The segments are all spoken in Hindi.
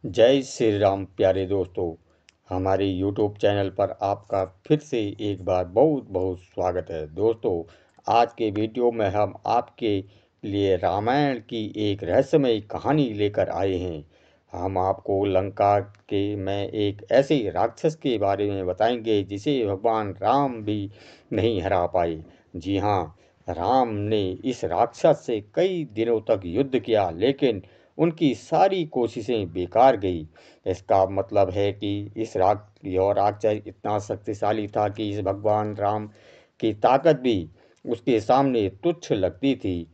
जय श्री राम प्यारे दोस्तों। हमारे YouTube चैनल पर आपका फिर से एक बार बहुत बहुत स्वागत है। दोस्तों, आज के वीडियो में हम आपके लिए रामायण की एक रहस्यमय कहानी लेकर आए हैं। हम आपको लंका के में एक ऐसे राक्षस के बारे में बताएंगे जिसे भगवान राम भी नहीं हरा पाए। जी हाँ, राम ने इस राक्षस से कई दिनों तक युद्ध किया, लेकिन उनकी सारी कोशिशें बेकार गई। इसका मतलब है कि यह राक्षस इतना शक्तिशाली था कि इस भगवान राम की ताकत भी उसके सामने तुच्छ लगती थी।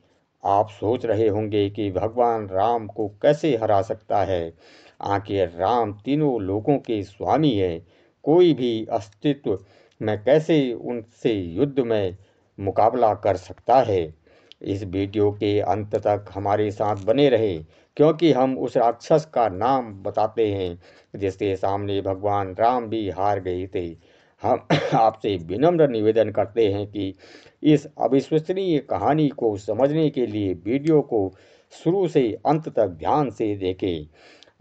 आप सोच रहे होंगे कि भगवान राम को कैसे हरा सकता है। आखिर राम तीनों लोकों के स्वामी है, कोई भी अस्तित्व में कैसे उनसे युद्ध में मुकाबला कर सकता है। इस वीडियो के अंत तक हमारे साथ बने रहे, क्योंकि हम उस राक्षस का नाम बताते हैं जिसके सामने भगवान राम भी हार गए थे। हम आपसे विनम्र निवेदन करते हैं कि इस अविश्वसनीय कहानी को समझने के लिए वीडियो को शुरू से अंत तक ध्यान से देखें।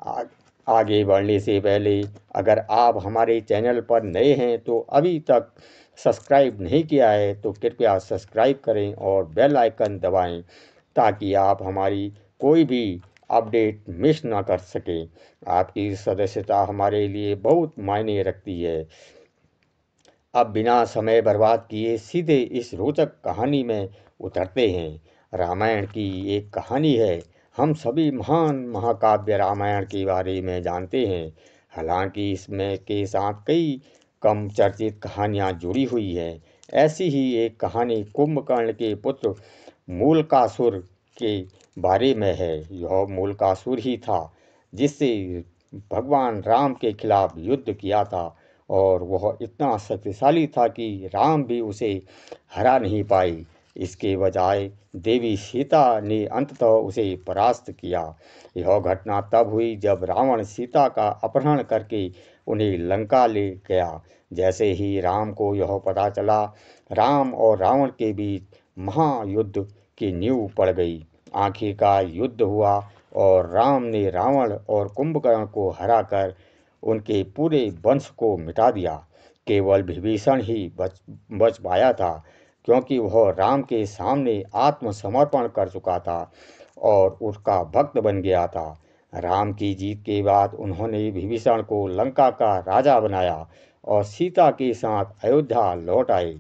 आ, आगे बढ़ने से पहले अगर आप हमारे चैनल पर नए हैं तो अभी तक सब्सक्राइब नहीं किया है तो कृपया सब्सक्राइब करें और बेल आइकन दबाएं, ताकि आप हमारी कोई भी अपडेट मिस ना कर सकें। आपकी सदस्यता हमारे लिए बहुत मायने रखती है। अब बिना समय बर्बाद किए सीधे इस रोचक कहानी में उतरते हैं। रामायण की एक कहानी है। हम सभी महान महाकाव्य रामायण के बारे में जानते हैं। हालांकि इसमें के साथ कई कम चर्चित कहानियाँ जुड़ी हुई हैं। ऐसी ही एक कहानी कुंभकर्ण के पुत्र मूलकासुर के बारे में है। यह मूलकासुर ही था जिससे भगवान राम के खिलाफ युद्ध किया था, और वह इतना शक्तिशाली था कि राम भी उसे हरा नहीं पाए। इसके बजाय देवी सीता ने अंततः उसे परास्त किया। यह घटना तब हुई जब रावण सीता का अपहरण करके उन्हें लंका ले गया। जैसे ही राम को यह पता चला, राम और रावण के बीच महायुद्ध की नींव पड़ गई। आखिरकार युद्ध हुआ और राम ने रावण और कुंभकर्ण को हराकर उनके पूरे वंश को मिटा दिया। केवल विभीषण ही बच पाया था, क्योंकि वह राम के सामने आत्मसमर्पण कर चुका था और उसका भक्त बन गया था। राम की जीत के बाद उन्होंने विभीषण को लंका का राजा बनाया और सीता के साथ अयोध्या लौट आए,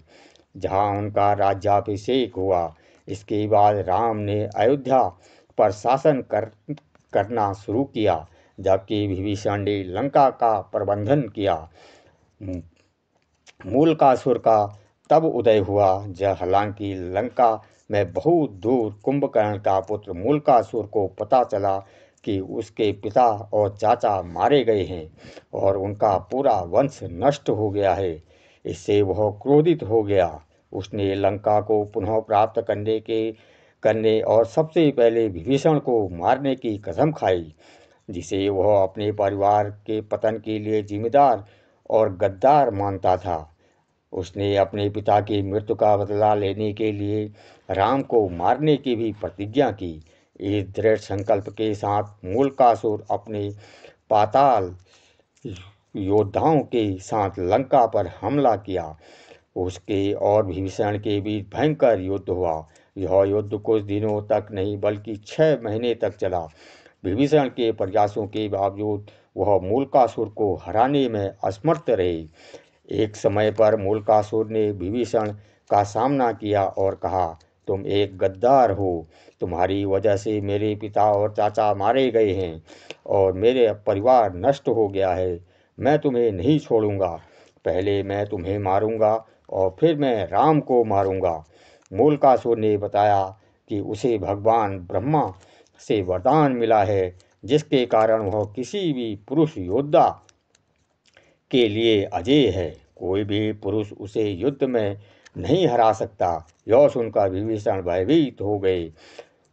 जहां उनका राज्याभिषेक हुआ। इसके बाद राम ने अयोध्या पर शासन करना शुरू किया, जबकि विभीषण ने लंका का प्रबंधन किया। मूलकासुर का तब उदय हुआ जब हालांकि लंका में बहुत दूर कुंभकर्ण का पुत्र मूलकासुर को पता चला कि उसके पिता और चाचा मारे गए हैं और उनका पूरा वंश नष्ट हो गया है। इससे वह क्रोधित हो गया। उसने लंका को पुनः प्राप्त करने और सबसे पहले विभीषण को मारने की कसम खाई, जिसे वह अपने परिवार के पतन के लिए जिम्मेदार और गद्दार मानता था। उसने अपने पिता की मृत्यु का बदला लेने के लिए राम को मारने की भी प्रतिज्ञा की। इस दृढ़ संकल्प के साथ मूलकासुर अपने पाताल योद्धाओं के साथ लंका पर हमला किया। उसके और विभीषण के बीच भयंकर युद्ध हुआ। यह युद्ध कुछ दिनों तक नहीं बल्कि 6 महीने तक चला। विभीषण के प्रयासों के बावजूद वह मूलकासुर को हराने में असमर्थ रहे। एक समय पर मूलकासुर ने विभीषण का सामना किया और कहा, तुम एक गद्दार हो। तुम्हारी वजह से मेरे पिता और चाचा मारे गए हैं और मेरे परिवार नष्ट हो गया है। मैं तुम्हें नहीं छोड़ूंगा। पहले मैं तुम्हें मारूंगा और फिर मैं राम को मारूंगा। मूलकासुर ने बताया कि उसे भगवान ब्रह्मा से वरदान मिला है, जिसके कारण वह किसी भी पुरुष योद्धा के लिए अजेय है। कोई भी पुरुष उसे युद्ध में नहीं हरा सकता। यह सुनकर विभीषण भयभीत हो गए।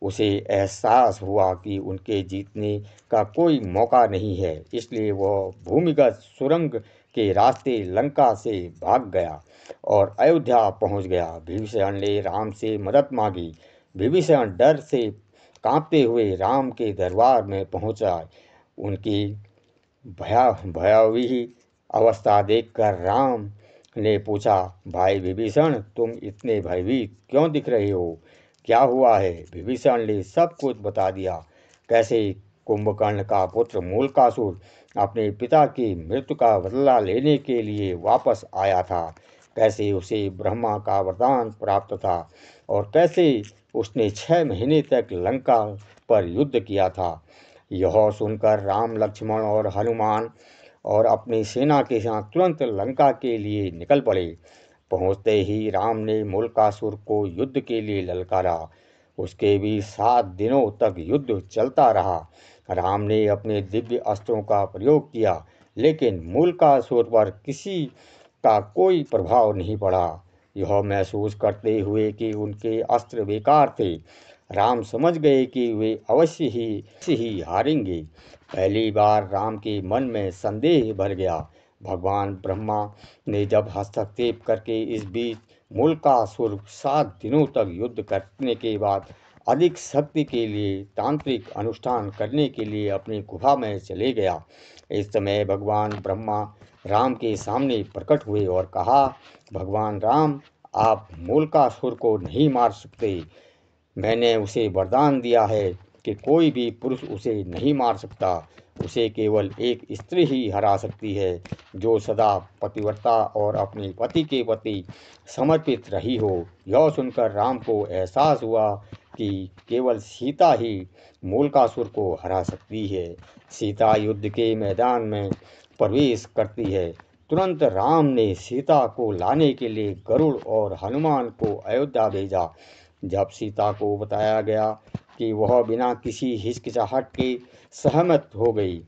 उसे एहसास हुआ कि उनके जीतने का कोई मौका नहीं है, इसलिए वह भूमिगत सुरंग के रास्ते लंका से भाग गया और अयोध्या पहुंच गया। विभीषण ने राम से मदद मांगी। विभीषण डर से कांपते हुए राम के दरबार में पहुंचा उनकी भयावही अवस्था देखकर राम ने पूछा, भाई विभीषण, तुम इतने भयभीत क्यों दिख रहे हो? क्या हुआ है? विभीषण ने सब कुछ बता दिया। कैसे कुंभकर्ण का पुत्र मूलकासुर अपने पिता की मृत्यु का बदला लेने के लिए वापस आया था, कैसे उसे ब्रह्मा का वरदान प्राप्त था और कैसे उसने 6 महीने तक लंका पर युद्ध किया था। यह सुनकर राम, लक्ष्मण और हनुमान और अपनी सेना के साथ तुरंत लंका के लिए निकल पड़े। पहुंचते ही राम ने मूलकासुर को युद्ध के लिए ललकारा। उसके भी 7 दिनों तक युद्ध चलता रहा। राम ने अपने दिव्य अस्त्रों का प्रयोग किया, लेकिन मूलकासुर पर किसी का कोई प्रभाव नहीं पड़ा। यह महसूस करते हुए कि उनके अस्त्र बेकार थे, राम समझ गए कि वे अवश्य ही हारेंगे। पहली बार राम के मन में संदेह भर गया। भगवान ब्रह्मा ने जब हस्तक्षेप करके इस बीच मूलकासुर 7 दिनों तक युद्ध करने के बाद अधिक शक्ति के लिए तांत्रिक अनुष्ठान करने के लिए अपनी गुफा में चले गया। इस समय भगवान ब्रह्मा राम के सामने प्रकट हुए और कहा, भगवान राम, आप मूलकासुर को नहीं मार सकते। मैंने उसे वरदान दिया है कि कोई भी पुरुष उसे नहीं मार सकता। उसे केवल एक स्त्री ही हरा सकती है, जो सदा पतिव्रता और अपने पति के प्रति समर्पित रही हो। यह सुनकर राम को एहसास हुआ कि केवल सीता ही मूलकासुर को हरा सकती है। सीता युद्ध के मैदान में प्रवेश करती है। तुरंत राम ने सीता को लाने के लिए गरुड़ और हनुमान को अयोध्या भेजा। जब सीता को बताया गया कि वह बिना किसी हिचकिचाहट के सहमत हो गई।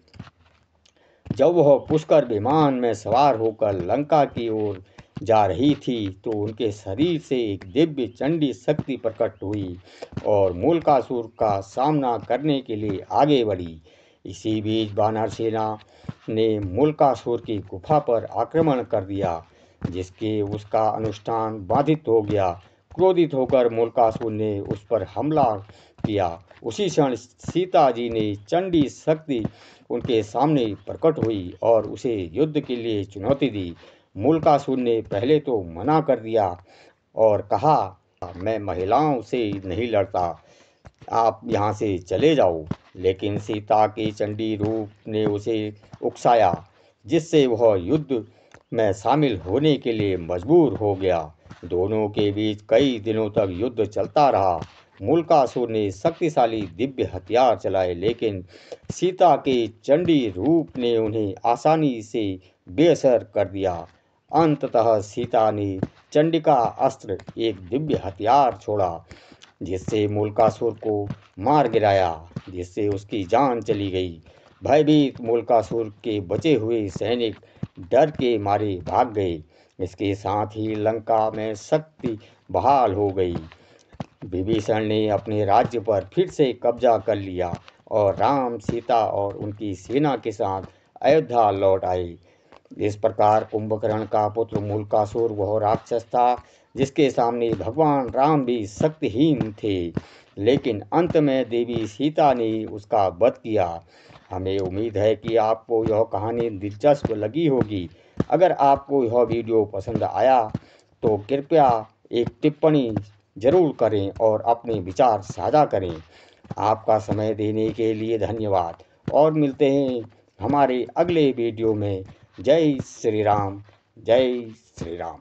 जब वह पुष्कर विमान में सवार होकर लंका की ओर जा रही थी, तो उनके शरीर से एक दिव्य चंडी शक्ति प्रकट हुई और मूलकासुर का सामना करने के लिए आगे बढ़ी। इसी बीच वानर सेना ने मूलकासुर की गुफा पर आक्रमण कर दिया, जिसके उसका अनुष्ठान बाधित हो गया। क्रोधित होकर मूलकासुर ने उस पर हमला किया। उसी क्षण सीता जी ने चंडी शक्ति उनके सामने प्रकट हुई और उसे युद्ध के लिए चुनौती दी। मूलकासुर ने पहले तो मना कर दिया और कहा, मैं महिलाओं से नहीं लड़ता, आप यहाँ से चले जाओ। लेकिन सीता के चंडी रूप ने उसे उकसाया, जिससे वह युद्ध में शामिल होने के लिए मजबूर हो गया। दोनों के बीच कई दिनों तक युद्ध चलता रहा। मूलकासुर ने शक्तिशाली दिव्य हथियार चलाए, लेकिन सीता के चंडी रूप ने उन्हें आसानी से बेअसर कर दिया। अंततः सीता ने चंडिका अस्त्र, एक दिव्य हथियार छोड़ा, जिससे मूलकासुर को मार गिराया, जिससे उसकी जान चली गई। भयभीत मूलकासुर के बचे हुए सैनिक डर के मारे भाग गए। इसके साथ ही लंका में शक्ति बहाल हो गई। विभीषण ने अपने राज्य पर फिर से कब्जा कर लिया और राम, सीता और उनकी सेना के साथ अयोध्या लौट आए। इस प्रकार कुंभकर्ण का पुत्र मूलकासुर वह राक्षस था जिसके सामने भगवान राम भी शक्तिहीन थे, लेकिन अंत में देवी सीता ने उसका वध किया। हमें उम्मीद है कि आपको यह कहानी दिलचस्प लगी होगी। अगर आपको यह वीडियो पसंद आया तो कृपया एक टिप्पणी जरूर करें और अपने विचार साझा करें। आपका समय देने के लिए धन्यवाद और मिलते हैं हमारे अगले वीडियो में। जय श्री राम, जय श्री राम।